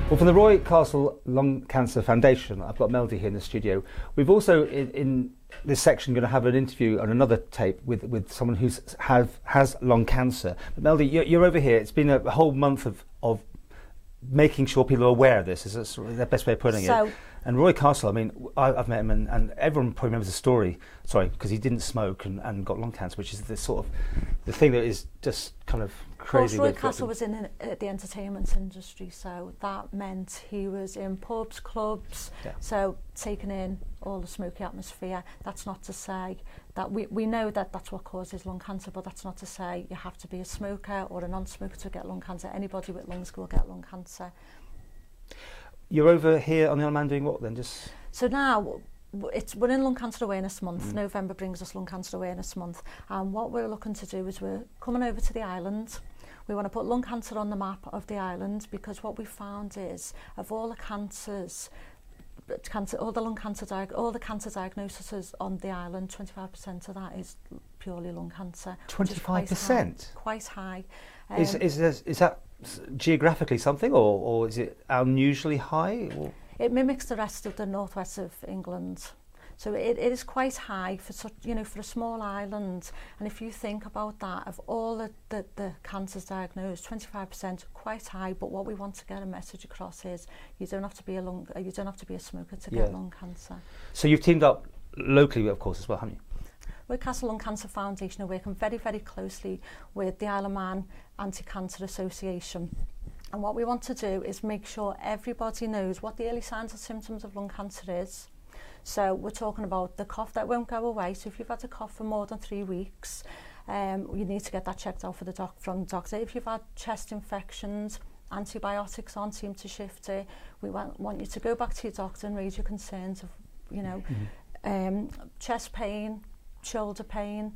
Well, from the Roy Castle Lung Cancer Foundation, I've got Melody here in the studio. We've also, in this section, going to have an interview on another tape with someone who has lung cancer. But Melody, you're over here. It's been a whole month of making sure people are aware of this. Is the best way of putting it? And Roy Castle, I mean, I've met him, and everyone probably remembers the story. Sorry, because he didn't smoke and got lung cancer, which is the sort of the thing that is just kind of crazy. Of course, Roy Castle was in the entertainment industry, so that meant he was in pubs, clubs, so taking in all the smoky atmosphere. That's not to say that we know that that's what causes lung cancer, but that's not to say you have to be a smoker or a non-smoker to get lung cancer. Anybody with lungs will get lung cancer. You're over here on the Isle of Man doing what then? So now we're in Lung Cancer Awareness Month. November brings us Lung Cancer Awareness Month, and what we're looking to do is we're coming over to the island. We want to put lung cancer on the map of the island, because what we found is of all the cancers, all the cancer diagnoses on the island, 25% of that is purely lung cancer. 25%? Quite high. Is that geographically something, or is it unusually high? Or? It mimics the rest of the northwest of England. So it is quite high for such, for a small island. And if you think about that, of all the cancers diagnosed, 25% quite high. But what we want to get a message across is you don't have to be a smoker to get lung cancer. So you've teamed up locally, of course, as well, haven't you? Roy Castle Lung Cancer Foundation are working very, very closely with the Isle of Man Anti-Cancer Association. And what we want to do is make sure everybody knows what the early signs and symptoms of lung cancer is. So we're talking about the cough that won't go away. So if you've had a cough for more than 3 weeks, you need to get that checked out from the doctor. If you've had chest infections, antibiotics aren't seem to shift it. We want you to go back to your doctor and raise your concerns of, chest pain, shoulder pain,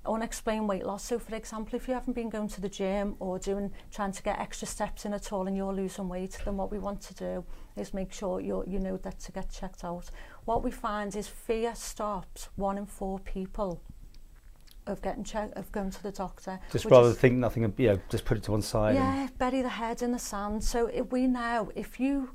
unexplained weight loss. So for example, if you haven't been going to the gym or trying to get extra steps in at all and you're losing weight, then what we want to do is make sure you know that to get checked out. What we find is fear stops 1 in 4 people of going to the doctor. Just rather think nothing, just put it to one side. Yeah, bury the head in the sand. So we know if you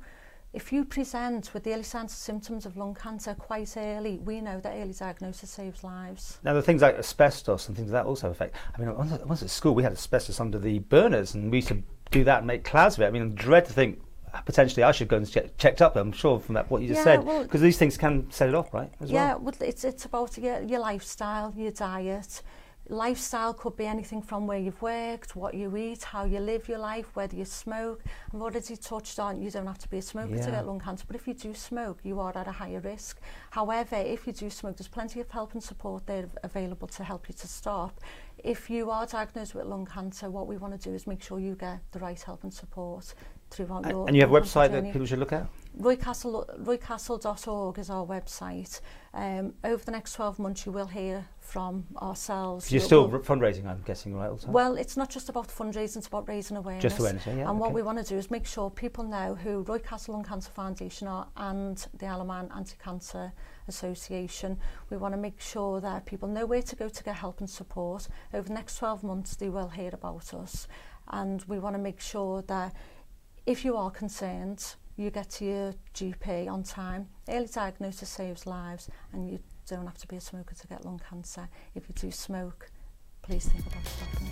present with the early signs and symptoms of lung cancer quite early, we know that early diagnosis saves lives. Now, the things like asbestos and things like that also affect. I mean, once at school, we had asbestos under the burners, and we used to do that and make clouds of it. I mean, I dread to think potentially I should go and checked up. I'm sure from what you just said, because these things can set it off, right? Well, it's about your lifestyle, your diet. Lifestyle could be anything from where you've worked, what you eat, how you live your life, whether you smoke. I've already touched on you don't have to be a smoker to get lung cancer, but if you do smoke, you are at a higher risk. However, if you do smoke, there's plenty of help and support there available to help you to stop. If you are diagnosed with lung cancer, what we want to do is make sure you get the right help and support throughout your And you have a website that people should look at? roycastle.org is our website. Over the next 12 months you will hear from ourselves. You're still fundraising, I'm guessing, right? Also? Well, it's not just about fundraising, it's about raising awareness. Just awareness, yeah. And what we want to do is make sure people know who Roy Castle Lung Cancer Foundation are and the Isle of Man Anti-Cancer Association. We want to make sure that people know where to go to get help and support. Over the next 12 months they will hear about us, and we want to make sure that if you are concerned, you get to your GP on time. Early diagnosis saves lives, and you don't have to be a smoker to get lung cancer. If you do smoke, please think about stopping.